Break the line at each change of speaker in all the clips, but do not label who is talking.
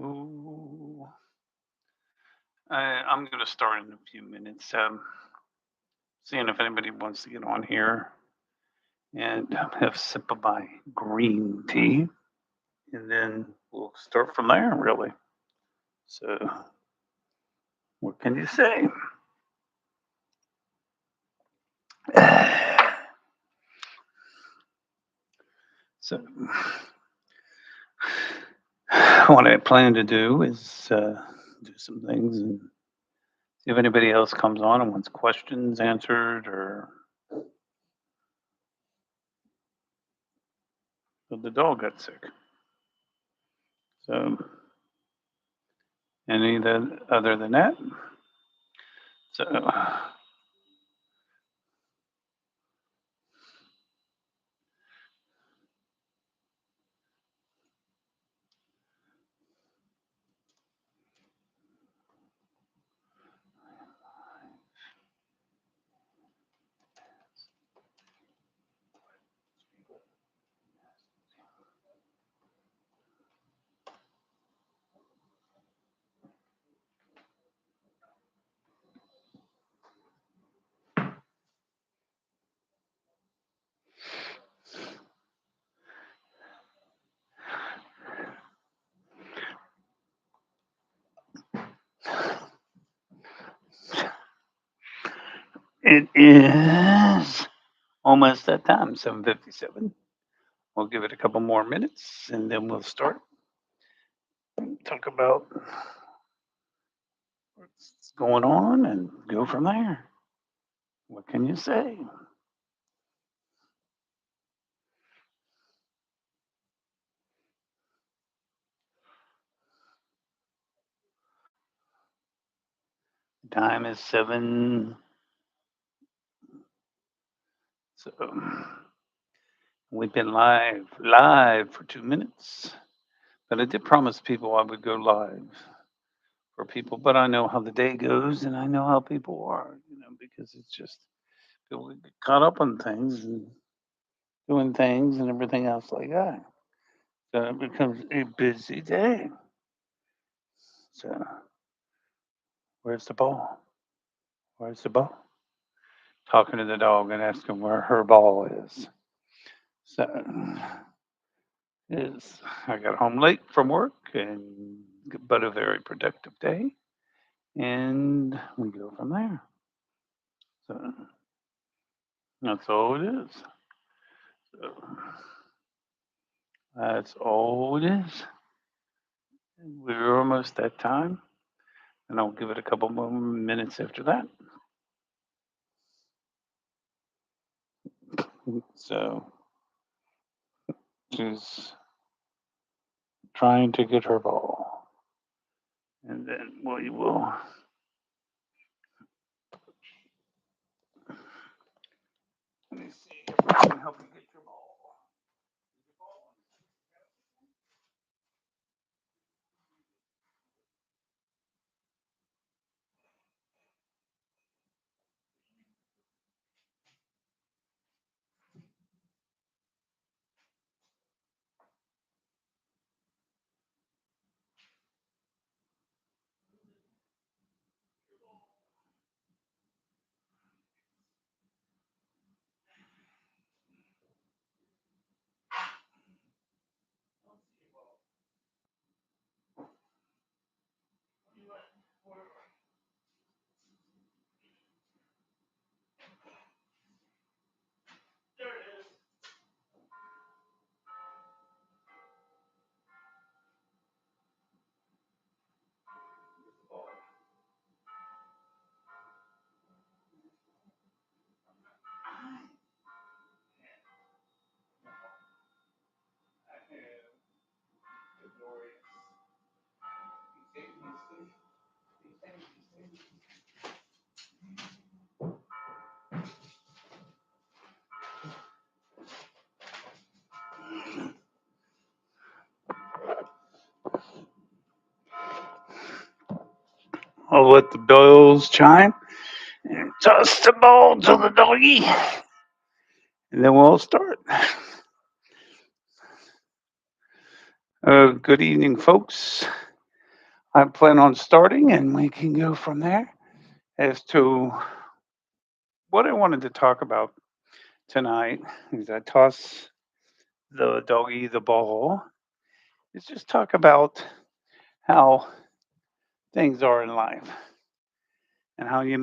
Ooh. I'm going to start in a few minutes. Seeing if anybody wants to get on here and have a sip of my green tea, and then we'll start from there, really. So, what can you say? So, what I plan to do is do some things and see if anybody else comes on and wants questions answered, or but the dog got sick. So, any that other than that, so it is almost that time, 7:57. We'll give it a couple more minutes, and then we'll start. Talk about what's going on and go from there. What can you say? Time is 7. So we've been live for 2 minutes. But I did promise people I would go live for people. But I know how the day goes, and I know how people are. Because it's just people get caught up on things and doing things and everything else like that. So it becomes a busy day. So where's the ball? Where's the ball? Talking to the dog and asking where her ball is. So is I got home late from work and but a very productive day, and we go from there. So that's all it is. So that's all it is. We're almost that time, and I'll give it a couple more minutes after that. So she's trying to get her ball, and then we will. Let me see if I can help you get your ball. I'll let the bells chime and toss the ball to the doggy, and then we'll start. Good evening, folks. I plan on starting, and we can go from there as to what I wanted to talk about tonight. As I toss the doggy the ball, is just talk about how things are in life and how you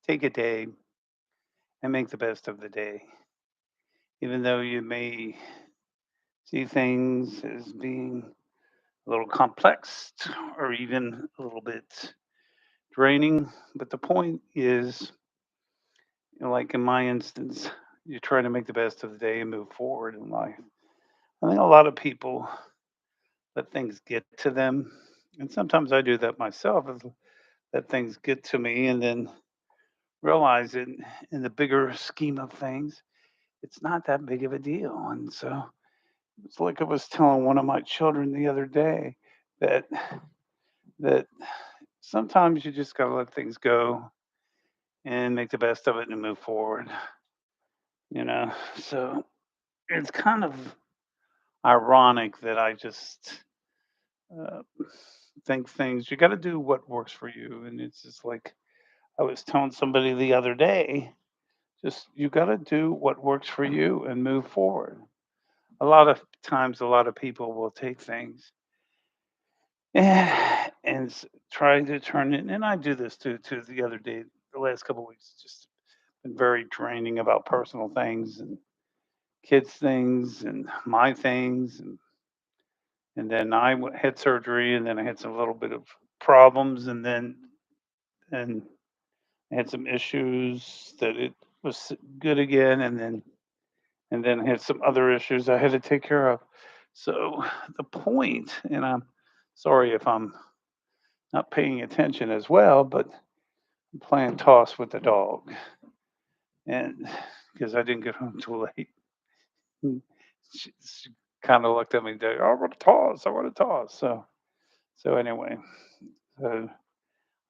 take a day and make the best of the day, even though you may see things as being a little complex or even a little bit draining. But the point is, like in my instance, you try to make the best of the day and move forward in life. I think a lot of people let things get to them, and sometimes I do that myself. Is let things get to me, and then realize it in the bigger scheme of things, it's not that big of a deal. And so it's like I was telling one of my children the other day that that sometimes you just gotta let things go and make the best of it and move forward. You know, so it's kind of ironic that I just uh, think things. You got to do what works for you, and it's just like I was telling somebody the other day. Just you got to do what works for you and move forward. A lot of times, a lot of people will take things try to turn it. And I do this too. Too the other day, the last couple of weeks, it's just been very draining about personal things and kids things and my things and then had surgery, and then I had some little bit of problems, and I had some issues that it was good again, and then I had some other issues I had to take care of. So the point, and I'm sorry if I'm not paying attention as well, but I'm playing toss with the dog, and because I didn't get home too late, she kind of looked at me. I want to toss. I want to toss. So anyway, so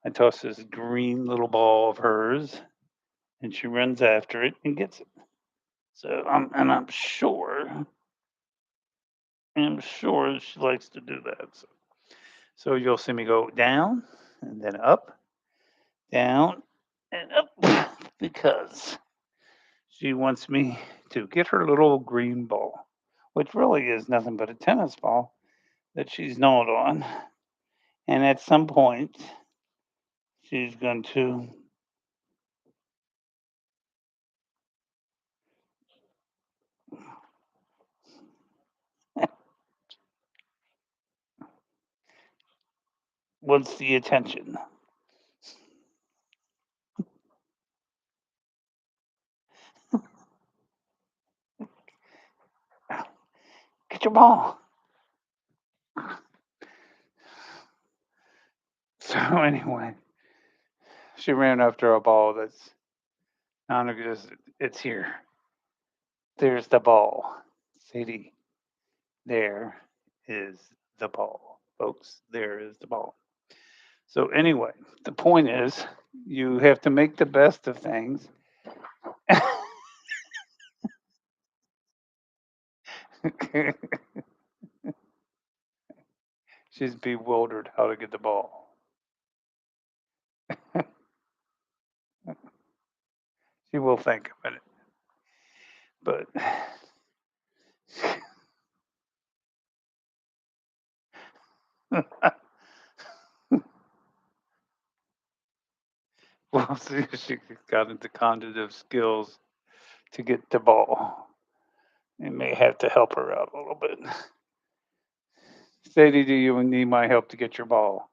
I toss this green little ball of hers, and she runs after it and gets it. So I'm sure she likes to do that. So you'll see me go down and then up, down and up because she wants me to get her little green ball, which really is nothing but a tennis ball that she's gnawed on. And at some point, she's going to, wants the attention. Get your ball. So anyway, she ran after a ball that's non-existent. It's here. There's the ball. Sadie, there is the ball. Folks, there is the ball. So anyway, the point is you have to make the best of things. She's bewildered how to get the ball. She will think a minute. But we'll see if she got into cognitive skills to get the ball. It may have to help her out a little bit. Sadie, do you need my help to get your ball?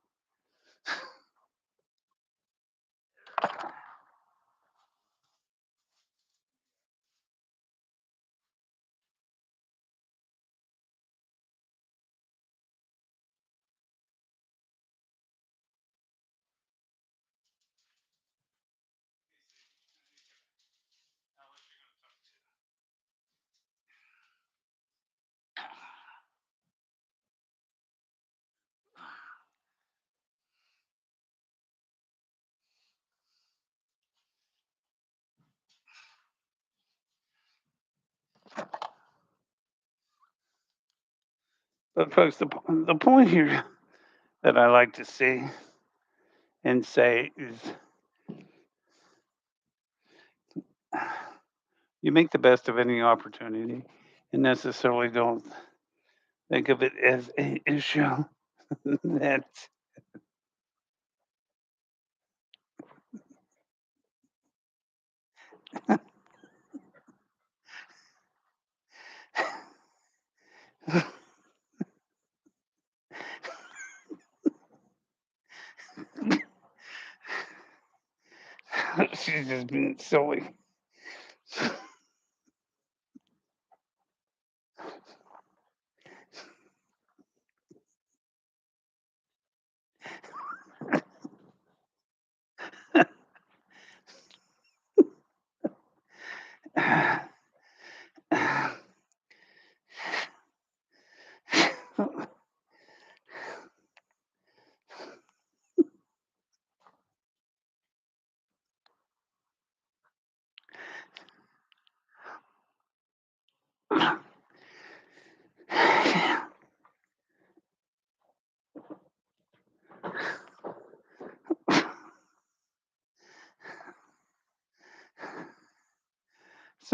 But folks, the point here that I like to see and say is you make the best of any opportunity and necessarily don't think of it as a issue that she's just being silly.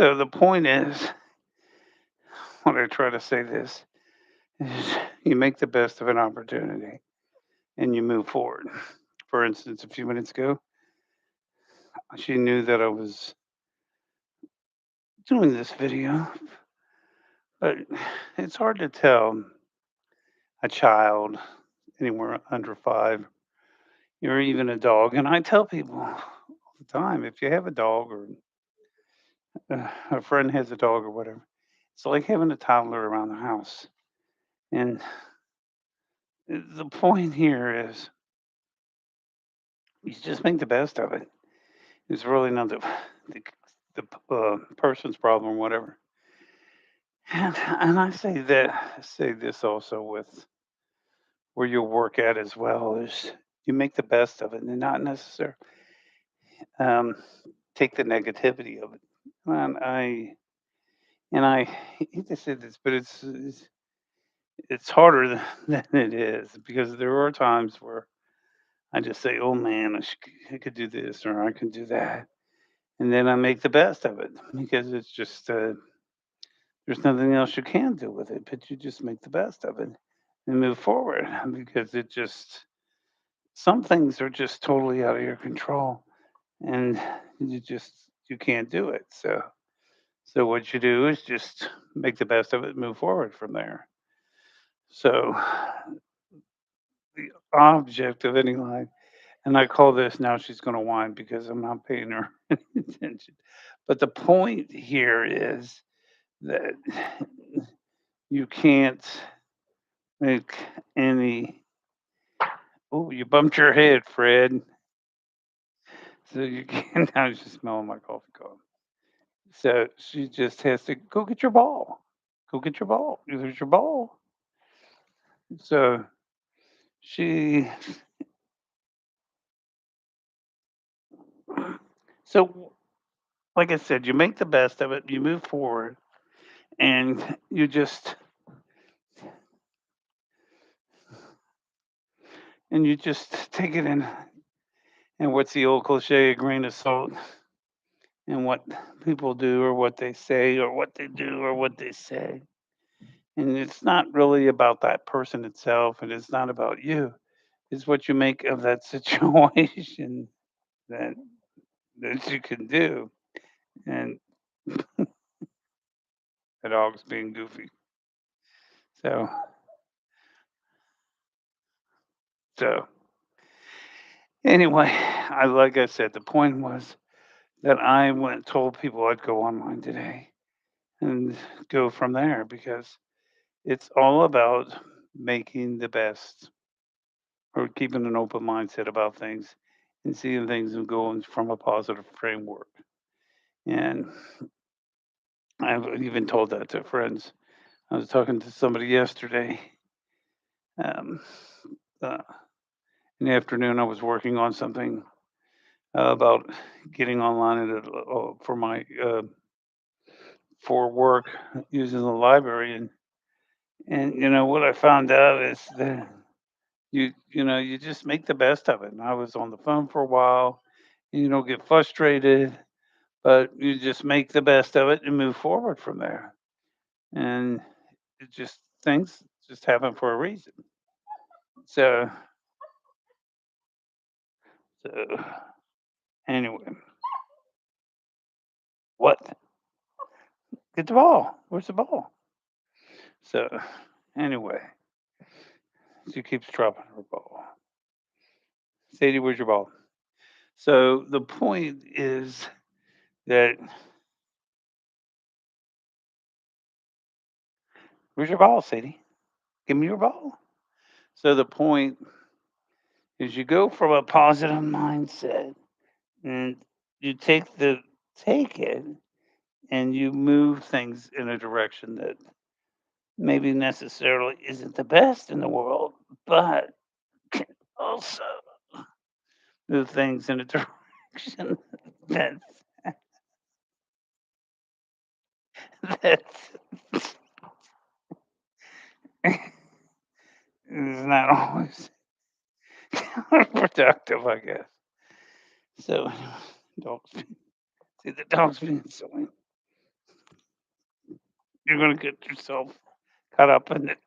So the point is, when I try to say this, is you make the best of an opportunity and you move forward. For instance, a few minutes ago, she knew that I was doing this video, but it's hard to tell a child anywhere under 5 or even a dog. And I tell people all the time, if you have a dog or a friend has a dog or whatever, it's like having a toddler around the house. And the point here is you just make the best of it. It's really not the, the person's problem or whatever. And I say this also with where you work at as well is you make the best of it and not necessarily um, take the negativity of it. And I hate to say this, but it's harder than it is because there are times where I just say, "Oh man, I could do this or I can do that," and then I make the best of it because it's just there's nothing else you can do with it, but you just make the best of it and move forward because it just some things are just totally out of your control and you can't do it. So what you do is just make the best of it, and move forward from there. So the object of any life, and I call this now she's going to whine because I'm not paying her any attention. But the point here is that you can't make any. Oh, you bumped your head, Fred. So you can't. Now she's smelling my coffee cup. So she just has to go get your ball. Go get your ball. There's your ball. So she. So like I said, you make the best of it. You move forward, and you just take it in. And what's the old cliche? A grain of salt. And what people do, or what they say, or what they do, or what they say. And it's not really about that person itself, and it's not about you. It's what you make of that situation that that you can do. And the dog's being goofy. So so anyway, I like I said, the point was that I went told people I'd go online today and go from there because it's all about making the best or keeping an open mindset about things and seeing things and going from a positive framework. And I've even told that to friends. I was talking to somebody yesterday. Um, uh, in the afternoon, I was working on something about getting online for my for work using the library, And what I found out is that you just make the best of it. And I was on the phone for a while. And you don't get frustrated, but you just make the best of it and move forward from there. And it just things just happen for a reason. So so anyway, what? Get the ball. Where's the ball? So anyway, she keeps dropping her ball. Sadie, where's your ball? So the point is that where's your ball, Sadie? Give me your ball. So the point is you go from a positive mindset and you take it and you move things in a direction that maybe necessarily isn't the best in the world, but can also move things in a direction that's that's is not always productive, I guess. So dogs see the dogs being silly. You're gonna get yourself caught up in it.